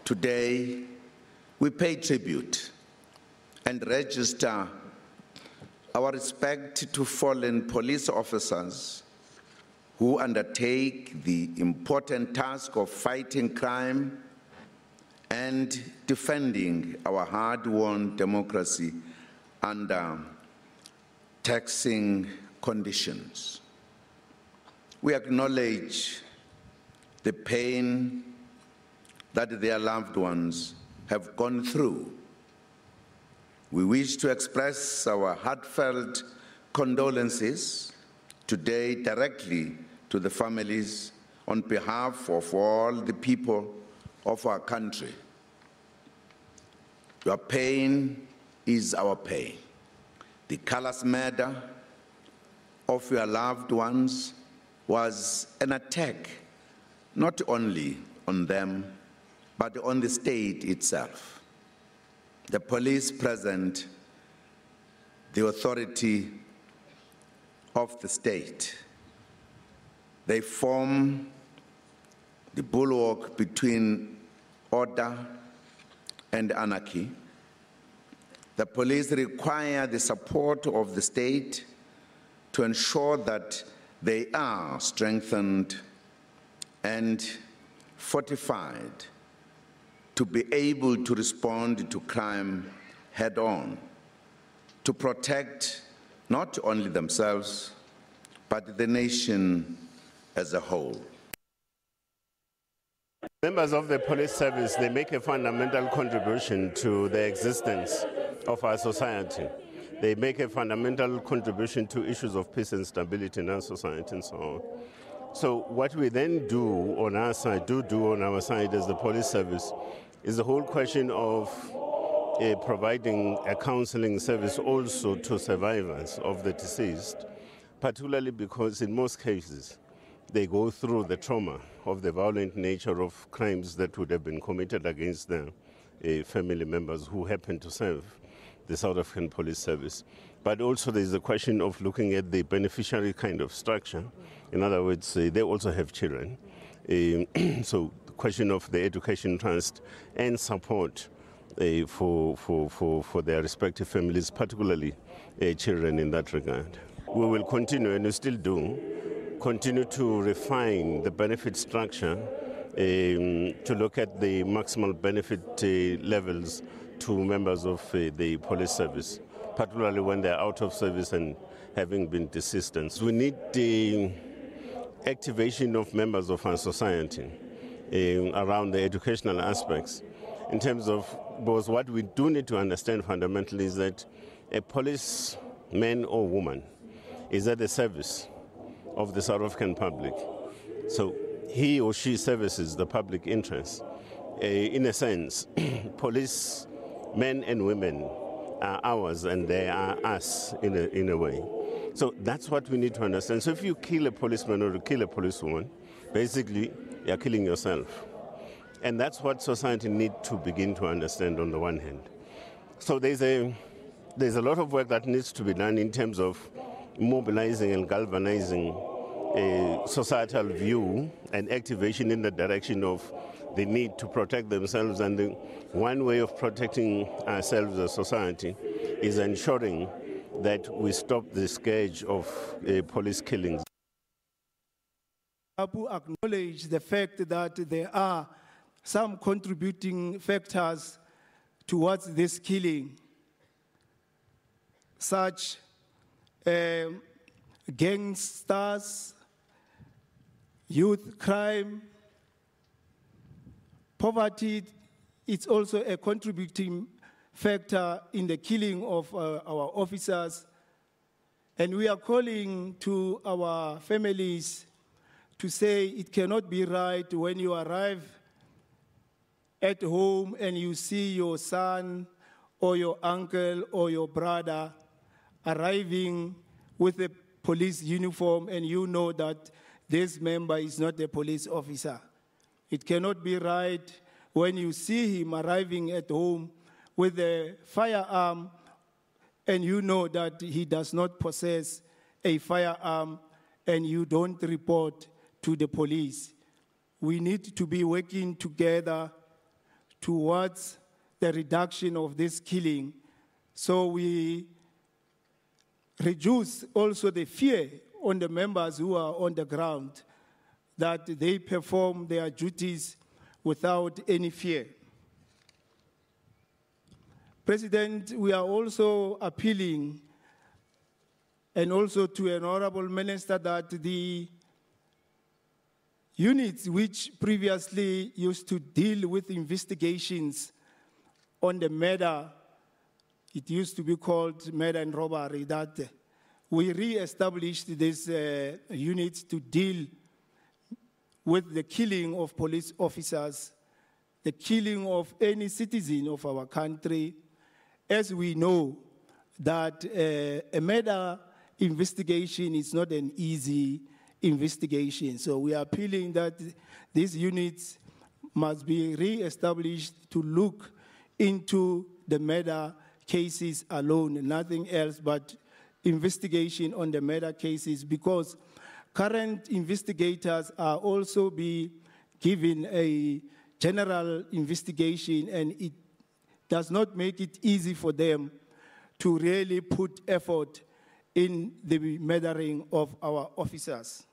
Today, we pay tribute and register our respect to fallen police officers who undertake the important task of fighting crime and defending our hard-won democracy under taxing conditions. We acknowledge the pain that their loved ones have gone through. We wish to express our heartfelt condolences today directly to the families on behalf of all the people of our country. Your pain is our pain. The callous murder of your loved ones was an attack not only on them, but on the state itself. The police present the authority of the state. They form the bulwark between order and anarchy. The police require the support of the state to ensure that they are strengthened and fortified to be able to respond to crime head-on, to protect not only themselves, but the nation as a whole. Members of the police service, they make a fundamental contribution to the existence of our society. They make a fundamental contribution to issues of peace and stability in our society and so on. So what we then do on our side, do on our side as the police service, is the whole question of providing a counseling service also to survivors of the deceased, particularly because in most cases, they go through the trauma of the violent nature of crimes that would have been committed against their family members who happen to serve the South African Police Service. But also there's a question of looking at the beneficiary kind of structure. In other words, they also have children. So the question of the education trust and support for their respective families, particularly children in that regard. We will continue, and we still do, continue to refine the benefit structure to look at the maximal benefit levels to members of the police service, particularly when they're out of service and having been deceased. We need the activation of members of our society around the educational aspects in terms of, because what we do need to understand fundamentally is that a policeman or woman is at the service of the South African public. So he or she services the public interest. In a sense, police men and women are ours and they are us in a way. So that's what we need to understand. So if you kill a policeman or you kill a policewoman, basically you're killing yourself. And that's what society needs to begin to understand on the one hand. So there's a lot of work that needs to be done in terms of mobilizing and galvanizing a societal view and activation in the direction of the need to protect themselves. And the one way of protecting ourselves as a society is ensuring that we stop the scourge of police killings. SAPU acknowledge the fact that there are some contributing factors towards this killing, such gangsters, youth crime, poverty. It's also a contributing factor in the killing of our officers. And we are calling to our families to say it cannot be right when you arrive at home and you see your son or your uncle or your brother arriving with a police uniform and you know that this member is not a police officer. It cannot be right when you see him arriving at home with a firearm and you know that he does not possess a firearm and you don't report to the police. We need to be working together towards the reduction of this killing. So we reduce also the fear on the members who are on the ground, that they perform their duties without any fear. President, we are also appealing, and also to an honorable minister, that the units which previously used to deal with investigations on the murder, it used to be called murder and robbery, that we re-established these units to deal with the killing of police officers, the killing of any citizen of our country, as we know that a murder investigation is not an easy investigation. So we are appealing that these units must be re-established to look into the murder cases alone, nothing else but investigation on the murder cases, because current investigators are also be given a general investigation, and it does not make it easy for them to really put effort in the murdering of our officers.